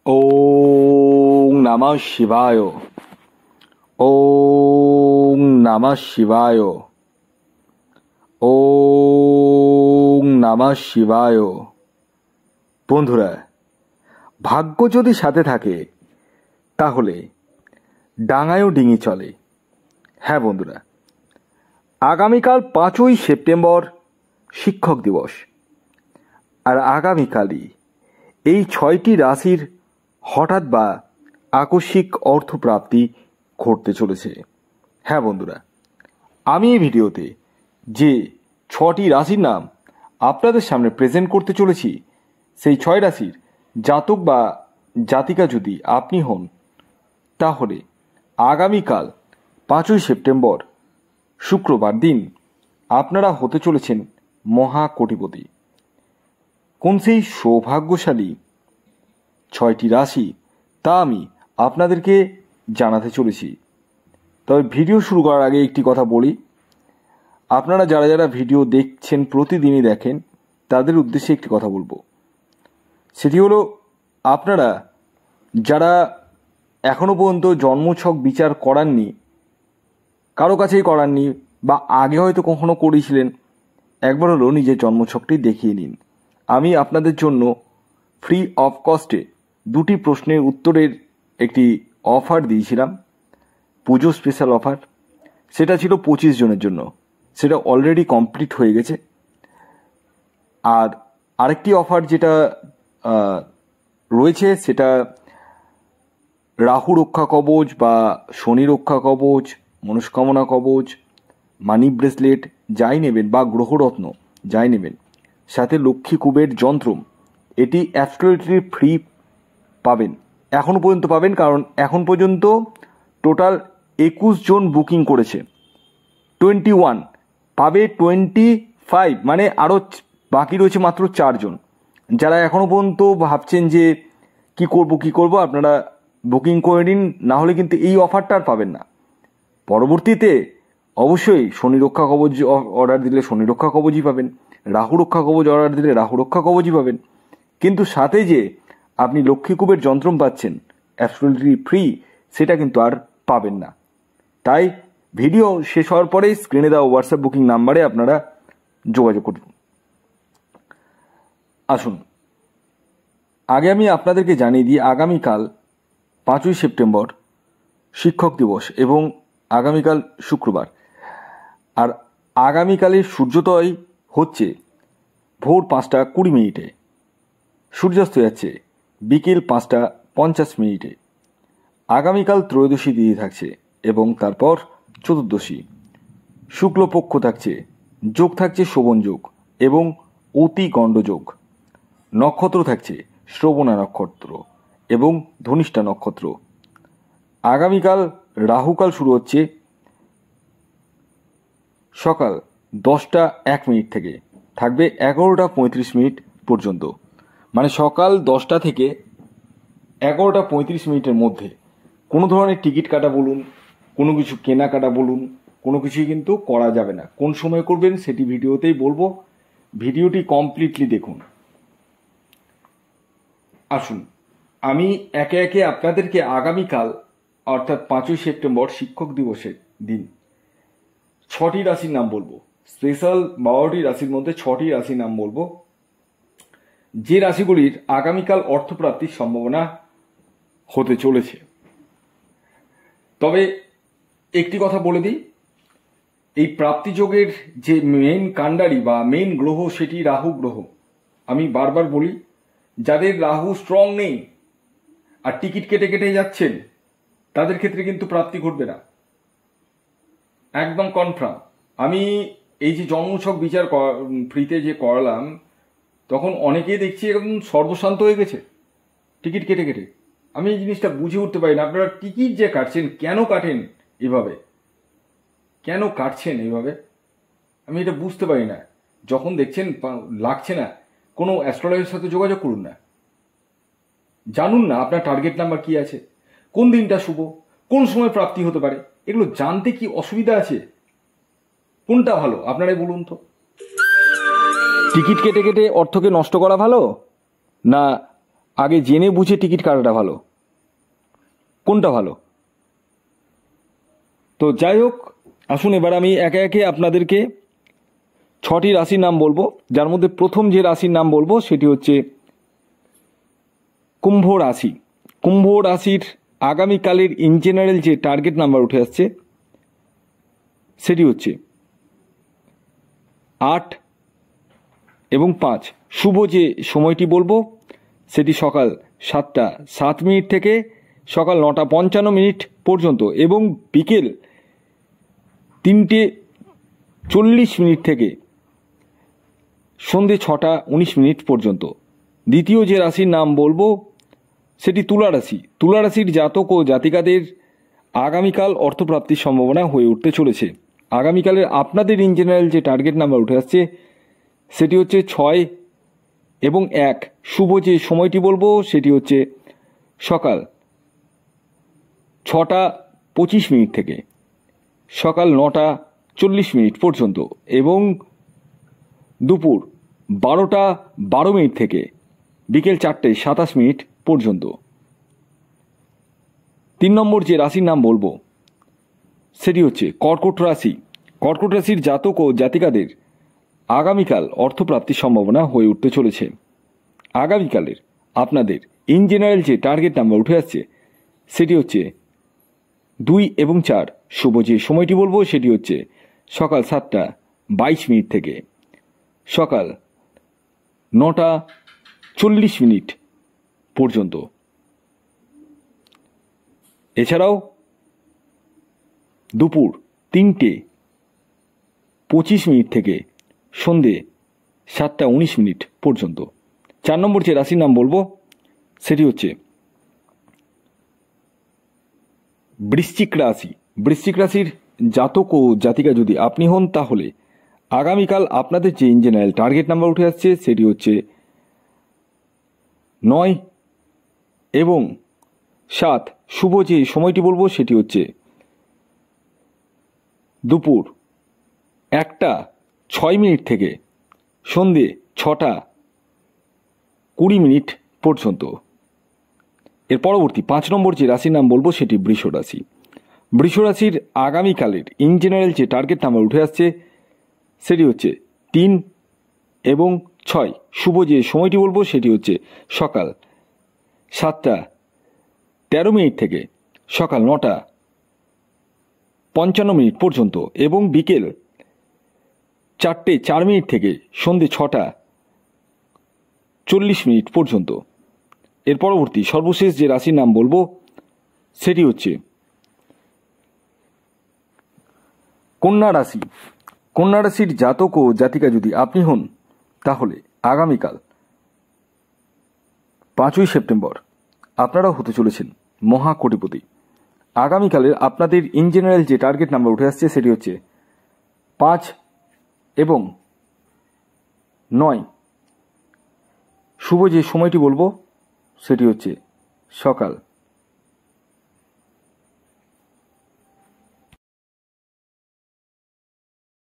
ওং নমঃ শিবায়। ওং নমঃ শিবায়। ওং নমঃ শিবায়। বন্ধুরা, ভাগ্য যদি সাথে থাকে তাহলে ডাঙায়ও ডিঙি চলে। হ্যাঁ বন্ধুরা, আগামীকাল 5ই সেপ্টেম্বর শিক্ষক দিবস। আর আগামীকালই এই 6টি রাশির হঠাৎ বা আকস্মিক অর্থপ্রাপ্তি ঘটতে চলেছে। হ্যাঁ বন্ধুরা, আমি এই ভিডিওতে যে 6টি রাশির নাম আপনাদের সামনে প্রেজেন্ট করতে চলেছি, সেই 6 রাশির জাতক বা জাতিকা যদি আপনি হন, তাহলে আগামীকাল 5ই সেপ্টেম্বর শুক্রবার দিন আপনারা হতে চলেছেন মহাকোটিপতি। কোন সেই সৌভাগ্যশালী 6টি রাশি তা আমি আপনাদেরকে জানাতে চলেছি। তবে ভিডিও শুরু করার আগে একটি কথা বলি, আপনারা যারা যারা ভিডিও দেখছেন, প্রতিদিনই দেখেন, তাদের উদ্দেশ্যে একটি কথা বলবো। সেটি হলো, আপনারা যারা এখনও পর্যন্ত জন্মছক বিচার করাননি, কারো কাছেই করাননি, বা আগে হয়তো কখনো করেছিলেন, একবার হলো নিজের জন্মছকটি দেখিয়ে নিন। আমি আপনাদের জন্য ফ্রি অফ কস্টে 2টি প্রশ্নের উত্তরের একটি অফার দিয়েছিলাম, পুজো স্পেশাল অফার। সেটা ছিল 25 জনের জন্য, সেটা অলরেডি কমপ্লিট হয়ে গেছে। আর আরেকটি অফার যেটা রয়েছে, সেটা রাহু রক্ষা কবচ বা শনি রক্ষা কবচ, মনস্কামনা কবচ, মানি ব্রেসলেট যাই নেবেন, বা গ্রহরত্ন যাই নেবেন, সাথে লক্ষ্মী কুবের যন্ত্র, এটি অ্যাবসলিউটলি ফ্রি পাবেন। এখনও পর্যন্ত পাবেন, কারণ এখন পর্যন্ত টোটাল 21 জন বুকিং করেছে। 21 পাবে 25, মানে আরও বাকি রয়েছে মাত্র 4 জন। যারা এখনও পর্যন্ত ভাবছেন যে কি করব, আপনারা বুকিং করে নিন, না হলে কিন্তু এই অফারটা আর পাবেন না। পরবর্তীতে অবশ্যই শনি রক্ষা কবচ অর্ডার দিলে শনি রক্ষা কবচই পাবেন, রাহু রক্ষা কবচ অর্ডার দিলে রাহু রক্ষা কবচই পাবেন, কিন্তু সাথে যে আপনি লক্ষ্মী কুবের যন্ত্র পাচ্ছেন অ্যাবসলিউটলি ফ্রি, সেটা কিন্তু আর পাবেন না। তাই ভিডিও শেষ হওয়ার পরেই স্ক্রিনে দেওয়া হোয়াটসঅ্যাপ বুকিং নাম্বারে আপনারা যোগাযোগ করুন। আসুন, আগে আমি আপনাদেরকে জানিয়ে দিই, আগামীকাল 5ই সেপ্টেম্বর শিক্ষক দিবস এবং আগামীকাল শুক্রবার। আর আগামীকালের সূর্যোদয় হচ্ছে ভোর 5টা 20 মিনিটে, সূর্যাস্ত যাচ্ছে বিকেল 5টা 50 মিনিটে। আগামীকাল ত্রয়োদশী তিথি থাকছে এবং তারপর চতুর্দশী। শুক্লপক্ষ থাকছে, যোগ থাকছে শোভন যোগ এবং অতি গণ্ড যোগ। নক্ষত্র থাকছে শ্রবণা নক্ষত্র এবং ধনিষ্ঠা নক্ষত্র। আগামীকাল রাহুকাল শুরু হচ্ছে সকাল 10টা 1 মিনিট থেকে, থাকবে 11টা 35 মিনিট পর্যন্ত। মানে সকাল 10টা থেকে 11টা 35 মিনিটের মধ্যে কোনো ধরনের টিকিট কাটা বলুন, কোনো কিছু কেনাকাটা বলুন, কোনো কিছুই কিন্তু করা যাবে না। কোন সময় করবেন সেটি ভিডিওতেই বলবো, ভিডিওটি কমপ্লিটলি দেখুন। আসুন, আমি একে একে আপনাদেরকে আগামীকাল অর্থাৎ 5ই সেপ্টেম্বর শিক্ষক দিবসের দিন 6টি রাশির নাম বলবো। স্পেশাল 12টি রাশির মধ্যে 6টি রাশির নাম বলবো, যে রাশিগুলির আগামীকাল অর্থপ্রাপ্তির সম্ভাবনা হতে চলেছে। তবে একটি কথা বলে দিই, এই প্রাপ্তিযোগের যে মেইন কাণ্ডারি বা মেইন গ্রহ, সেটি রাহু গ্রহ। আমি বারবার বলি, যাদের রাহু স্ট্রং নেই আর টিকিট কেটে কেটে যাচ্ছেন, তাদের ক্ষেত্রে কিন্তু প্রাপ্তি ঘটবে না, একদম কনফার্ম। আমি এই যে জন্মছক বিচার ফ্রিতে যে করালাম, তখন অনেকেই দেখছি একদম সর্বশান্ত হয়ে গেছে টিকিট কেটে কেটে। আমি এই জিনিসটা বুঝে উঠতে পারি না, আপনারা টিকিট যে কাটছেন কেন কাটেন এভাবে, কেন কাটছেন এভাবে, আমি এটা বুঝতে পারি না। যখন দেখছেন লাগছে না, কোনো অ্যাস্ট্রোলজারের সাথে যোগাযোগ করুন না, জানুন না আপনার টার্গেট নাম্বার কি আছে, কোন দিনটা শুভ, কোন সময় প্রাপ্তি হতে পারে, এগুলো জানতে কি অসুবিধা আছে? কোনটা ভালো আপনারাই বলুন তো। টিকিট কেটে কেটে অর্থকে নষ্ট করা ভালো, না আগে জেনে বুঝে টিকিট কাটাটা ভালো, কোনটা ভালো? তো যাই হোক, আসুন এবার আমি একে একে আপনাদেরকে 6টি রাশির নাম বলবো, যার মধ্যে প্রথম যে রাশির নাম বলবো সেটি হচ্ছে কুম্ভ রাশি। কুম্ভ রাশির আগামীকালের ইন জেনারেল যে টার্গেট নাম্বার উঠে আসছে সেটি হচ্ছে 8 এবং 5। শুভ যে সময়টি বলবো সেটি সকাল 7টা 7 মিনিট থেকে সকাল 9টা 55 মিনিট পর্যন্ত এবং বিকেল 3টে 40 মিনিট থেকে সন্ধে 6টা 19 মিনিট পর্যন্ত। দ্বিতীয় যে রাশির নাম বলবো সেটি তুলা রাশি। তুলা রাশির জাতক ও জাতিকাদের আগামীকাল অর্থপ্রাপ্তির সম্ভাবনা হয়ে উঠতে চলেছে। আগামীকালের আপনাদের ইন জেনারেল যে টার্গেট নাম্বার উঠে আসছে সেটি হচ্ছে 6 এবং 1। শুভ যে সময়টি বলবো সেটি হচ্ছে সকাল 6টা 25 মিনিট থেকে সকাল 9টা 40 মিনিট পর্যন্ত এবং দুপুর 12টা 12 মিনিট থেকে বিকেল 4টে 27 মিনিট পর্যন্ত। 3 নম্বর যে রাশির নাম বলবো সেটি হচ্ছে কর্কট রাশি। কর্কট রাশির জাতক ও জাতিকাদের আগামীকাল অর্থপ্রাপ্তির সম্ভাবনা হয়ে উঠতে চলেছে। আগামীকালের আপনাদের ইন জেনারেল যে টার্গেট নাম্বার উঠে আসছে সেটি হচ্ছে 2 এবং 4। শুভ যে সময়টি বলবো সেটি হচ্ছে সকাল 7টা 22 মিনিট থেকে সকাল 9টা 40 মিনিট পর্যন্ত। এছাড়াও দুপুর 3টে 25 মিনিট থেকে সন্ধে 7টা 19 মিনিট পর্যন্ত। 4 নম্বর যে রাশির নাম বলবো সেটি হচ্ছে বৃশ্চিক রাশি। বৃশ্চিক রাশির জাতক ও জাতিকা যদি আপনি হন তাহলে আগামীকাল আপনাদের যে ইন জেনারেল টার্গেট নাম্বার উঠে আসছে সেটি হচ্ছে 9 এবং 7। শুভ যে সময়টি বলবো সেটি হচ্ছে দুপুর 1টা 6 মিনিট থেকে সন্ধে 6টা 20 মিনিট পর্যন্ত। এর পরবর্তী 5 নম্বর যে রাশির নাম বলবো সেটি বৃষ রাশি। বৃষ রাশির আগামীকালের ইন জেনারেল যে টার্গেট নাম্বার উঠে আসছে সেটি হচ্ছে 3 এবং 6। শুভ যে সময়টি বলবো সেটি হচ্ছে সকাল 7টা 13 মিনিট থেকে সকাল 9টা 55 মিনিট পর্যন্ত এবং বিকেল 4টে 4 মিনিট থেকে সন্ধে 6টা 40 মিনিট পর্যন্ত। এর পরবর্তী সর্বশেষ যে রাশির নাম বলবো সেটি হচ্ছে কন্যা রাশি। কন্যা রাশির জাতক ও জাতিকা যদি আপনি হন তাহলে আগামীকাল 5ই সেপ্টেম্বর আপনারাও হতে চলেছেন মহাকোটিপতি। আগামীকালের আপনাদের ইন জেনারেল যে টার্গেট নাম্বার উঠে আসছে সেটি হচ্ছে 5 এবং 9। শুভ যে সময়টি বলবো সেটি হচ্ছে সকাল